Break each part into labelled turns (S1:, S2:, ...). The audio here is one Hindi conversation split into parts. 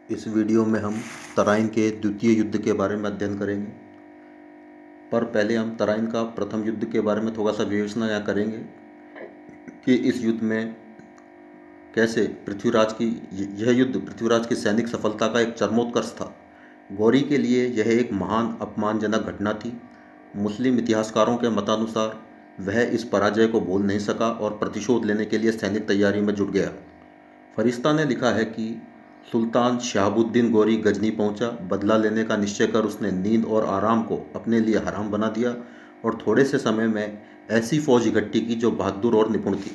S1: इस वीडियो में हम तराइन के द्वितीय युद्ध के बारे में अध्ययन करेंगे। पर पहले हम तराइन का प्रथम युद्ध के बारे में थोड़ा सा विवेचना यहाँ करेंगे कि इस युद्ध में कैसे यह युद्ध पृथ्वीराज की सैनिक सफलता का एक चरमोत्कर्ष था। गौरी के लिए यह एक महान अपमानजनक घटना थी। मुस्लिम इतिहासकारों के मतानुसार वह इस पराजय को भूल नहीं सका और प्रतिशोध लेने के लिए सैनिक तैयारी में जुट गया। फरिश्ता ने लिखा है कि सुल्तान शहाबुद्दीन गौरी गजनी पहुंचा। बदला लेने का निश्चय कर उसने नींद और आराम को अपने लिए हराम बना दिया और थोड़े से समय में ऐसी फौज इकट्ठी की जो बहादुर और निपुण थी।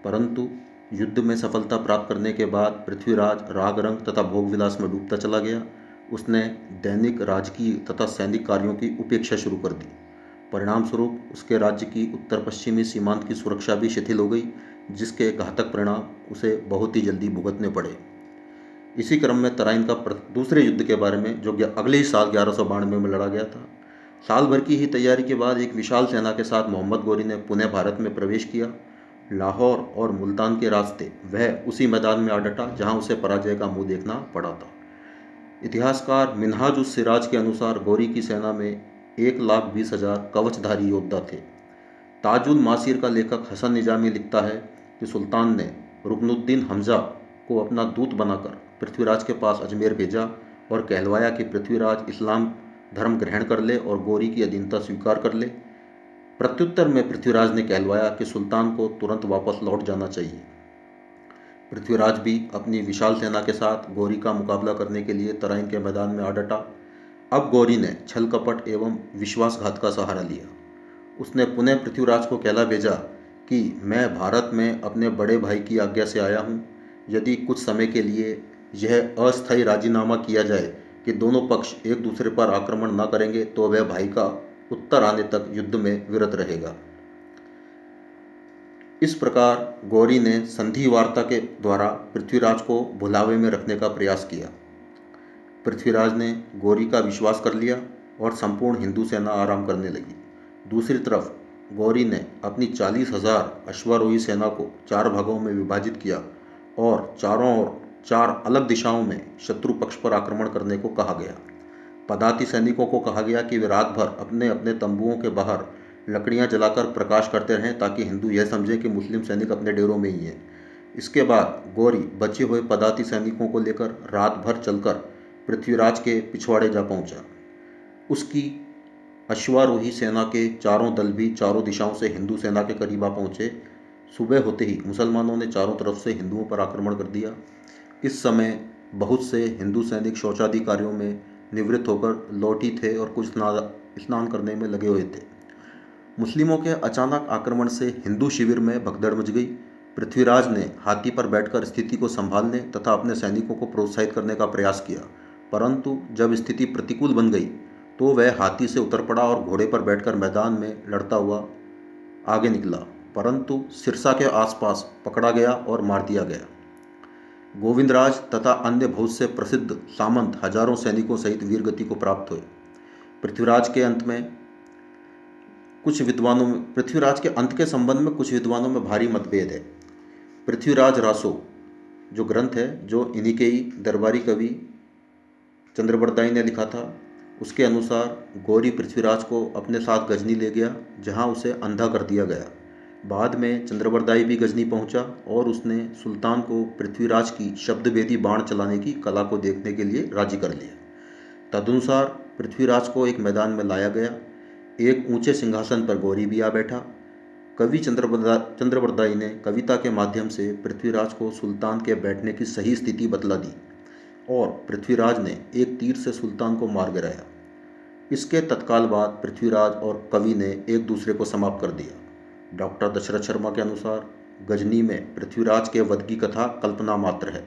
S1: परंतु युद्ध में सफलता प्राप्त करने के बाद पृथ्वीराज राग रंग तथा भोग विलास में डूबता चला गया। उसने दैनिक राजकीय तथा सैनिक कार्यों की उपेक्षा शुरू कर दी। परिणाम स्वरूप उसके राज्य की उत्तर पश्चिमी सीमांत की सुरक्षा भी शिथिल हो गई, जिसके घातक परिणाम उसे बहुत ही जल्दी भुगतने पड़े। इसी क्रम में तराइन का दूसरे युद्ध के बारे में, जो अगले ही साल 1192 में लड़ा गया था। साल भर की ही तैयारी के बाद एक विशाल सेना के साथ मोहम्मद गौरी ने पुनः भारत में प्रवेश किया। लाहौर और मुल्तान के रास्ते वह उसी मैदान में आ डटा जहां उसे पराजय का मुंह देखना पड़ा था। इतिहासकार मिन्हाज उस सिराज के अनुसार गौरी की सेना में 1,20,000 कवचधारी योद्धा थे। ताजुल मासीर का लेखक हसन निजामी लिखता है कि सुल्तान ने रुकनुद्दीन हमजा को अपना दूत बनाकर पृथ्वीराज के पास अजमेर भेजा और कहलवाया कि पृथ्वीराज इस्लाम धर्म ग्रहण कर ले और गौरी की अधीनता स्वीकार कर ले। प्रत्युत्तर में पृथ्वीराज ने कहलवाया कि सुल्तान को तुरंत वापस लौट जाना चाहिए। पृथ्वीराज भी अपनी विशाल सेना के साथ गौरी का मुकाबला करने के लिए तराइन के मैदान में आ डटा। अब गौरी ने छल कपट एवं विश्वासघात का सहारा लिया। उसने पुनः पृथ्वीराज को कहला भेजा कि मैं भारत में अपने बड़े भाई की आज्ञा से आया हूँ। यदि कुछ समय के लिए यह अस्थायी राजीनामा किया जाए कि दोनों पक्ष एक दूसरे पर आक्रमण न करेंगे तो वह भाई का उत्तर आने तक युद्ध में विरत रहेगा। इस प्रकार गौरी ने संधि वार्ता के द्वारा पृथ्वीराज को भुलावे में रखने का प्रयास किया। पृथ्वीराज ने गौरी का विश्वास कर लिया और संपूर्ण हिंदू सेना आराम करने लगी। दूसरी तरफ गौरी ने अपनी 40,000 अश्वारोही सेना को 4 भागों में विभाजित किया और चारों ओर 4 अलग दिशाओं में शत्रु पक्ष पर आक्रमण करने को कहा गया। पदाती सैनिकों को कहा गया कि वे रात भर अपने अपने तंबुओं के बाहर लकड़ियां जलाकर प्रकाश करते रहें ताकि हिंदू यह समझें कि मुस्लिम सैनिक अपने डेरों में ही हैं। इसके बाद गौरी बचे हुए पदाती सैनिकों को लेकर रात भर चलकर पृथ्वीराज के पिछवाड़े जा पहुंचा। उसकी अश्वारोही सेना के चारों दल भी चारों दिशाओं से हिंदू सेना के करीब आ पहुंचे। सुबह होते ही मुसलमानों ने चारों तरफ से हिंदुओं पर आक्रमण कर दिया। इस समय बहुत से हिंदू सैनिक शौचादि कार्यों में निवृत्त होकर लौटी थे और कुछ स्नान करने में लगे हुए थे। मुस्लिमों के अचानक आक्रमण से हिंदू शिविर में भगदड़ मच गई। पृथ्वीराज ने हाथी पर बैठकर स्थिति को संभालने तथा अपने सैनिकों को प्रोत्साहित करने का प्रयास किया, परंतु जब स्थिति प्रतिकूल बन गई तो वह हाथी से उतर पड़ा और घोड़े पर बैठकर मैदान में लड़ता हुआ आगे निकला, परंतु सिरसा के आसपास पकड़ा गया और मार दिया गया। गोविंदराज तथा अन्य बहुत से प्रसिद्ध सामंत हजारों सैनिकों सहित वीरगति को प्राप्त हुए। पृथ्वीराज के अंत के अंत के संबंध में कुछ विद्वानों में भारी मतभेद है। पृथ्वीराज रासो जो ग्रंथ है, जो इन्हीं के ही दरबारी कवि चंद्रबरदाई ने लिखा था, उसके अनुसार गौरी पृथ्वीराज को अपने साथ गजनी ले गया, जहां उसे अंधा कर दिया गया। बाद में चंद्रबरदाई भी गजनी पहुंचा और उसने सुल्तान को पृथ्वीराज की शब्दभेदी बाण चलाने की कला को देखने के लिए राजी कर लिया। तदनुसार पृथ्वीराज को एक मैदान में लाया गया। एक ऊंचे सिंहासन पर गौरी भी आ बैठा। कवि चंद्रबरदाई ने कविता के माध्यम से पृथ्वीराज को सुल्तान के बैठने की सही स्थिति बतला दी और पृथ्वीराज ने एक तीर से सुल्तान को मार गिराया। इसके तत्काल बाद पृथ्वीराज और कवि ने एक दूसरे को समाप्त कर दिया। डॉक्टर दशरथ शर्मा के अनुसार गजनी में पृथ्वीराज के वध की कथा कल्पना मात्र है।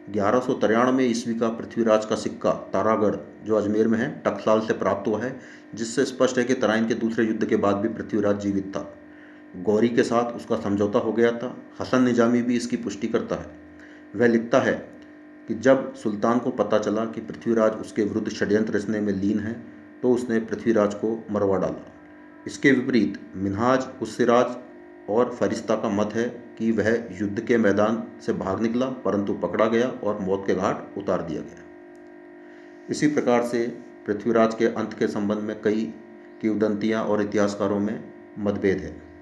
S1: 1193 ईस्वी का पृथ्वीराज का सिक्का तारागढ़, जो अजमेर में है, टकसाल से प्राप्त हुआ है, जिससे स्पष्ट है कि तराइन के दूसरे युद्ध के बाद भी पृथ्वीराज जीवित था। गौरी के साथ उसका समझौता हो गया था। हसन निजामी भी इसकी पुष्टि करता है। वह लिखता है कि जब सुल्तान को पता चला कि पृथ्वीराज उसके विरुद्ध षड्यंत्र रचने में लीन है तो उसने पृथ्वीराज को मरवा डाला। इसके विपरीत मिन्हाज उस सिराज और फरिश्ता का मत है कि वह युद्ध के मैदान से भाग निकला, परंतु पकड़ा गया और मौत के घाट उतार दिया गया। इसी प्रकार से पृथ्वीराज के अंत के संबंध में कई किंवदंतियाँ और इतिहासकारों में मतभेद है।